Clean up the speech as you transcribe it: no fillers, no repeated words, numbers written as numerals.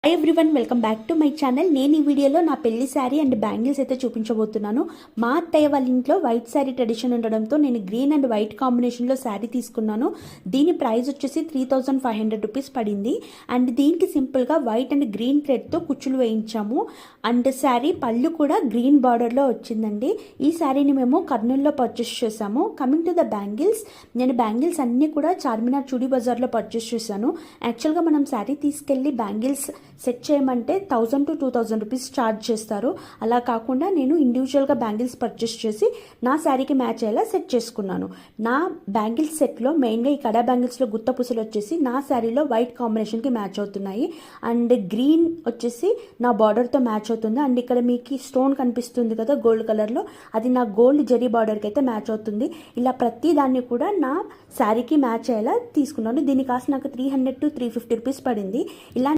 Hi everyone, welcome back to my channel. నేను ఈ వీడియోలో నా పెళ్లి శారీ అండ్ బ్యాంగిల్స్ అయితే చూపించబోతున్నాను. మా అత్తయ్య వాళ్ళ ఇంట్లో వైట్ శారీ ట్రెడిషన్ ఉండడంతో నేను గ్రీన్ అండ్ వైట్ కాంబినేషన్లో శారీ తీసుకున్నాను. దీని ప్రైస్ వచ్చేసి 3500 రూపీస్ పడింది. అండ్ దీనికి సింపుల్గా వైట్ అండ్ గ్రీన్ థ్రెడ్తో కుచ్చులు వేయించాము. అండ్ శారీ పళ్ళు కూడా గ్రీన్ బార్డర్లో వచ్చిందండి. ఈ శారీని మేము కర్నూలులో పర్చేస్ చేసాము. కమింగ్ టు ద బ్యాంగిల్స్, నేను బ్యాంగిల్స్ అన్నీ కూడా చార్మినార్ చూడీ బజార్లో పర్చేస్ చేశాను. యాక్చువల్గా మనం శారీ తీసుకెళ్ళి బ్యాంగిల్స్ సెట్ చేయమంటే 1000 to 2000 రూపీస్ ఛార్జ్ చేస్తారు. అలా కాకుండా నేను ఇండివిజువల్గా బ్యాంగిల్స్ పర్చేస్ చేసి నా శారీకి మ్యాచ్ అయ్యేలా సెట్ చేసుకున్నాను. నా బ్యాంగిల్స్ సెట్లో మెయిన్గా ఈ కడా బ్యాంగిల్స్లో గుత్త పూసలు వచ్చేసి నా శారీలో వైట్ కాంబినేషన్కి మ్యాచ్ అవుతున్నాయి. అండ్ గ్రీన్ వచ్చేసి నా బార్డర్తో మ్యాచ్ అవుతుంది. అండ్ ఇక్కడ మీకు స్టోన్ కనిపిస్తుంది కదా గోల్డ్ కలర్లో, అది నా గోల్డ్ జరీ బార్డర్కి అయితే మ్యాచ్ అవుతుంది. ఇలా ప్రతి దాన్ని కూడా నా శారీకి మ్యాచ్ అయ్యేలా తీసుకున్నాను. దీని కాస్ట్ నాకు 300 to 350 రూపీస్ పడింది. ఇలా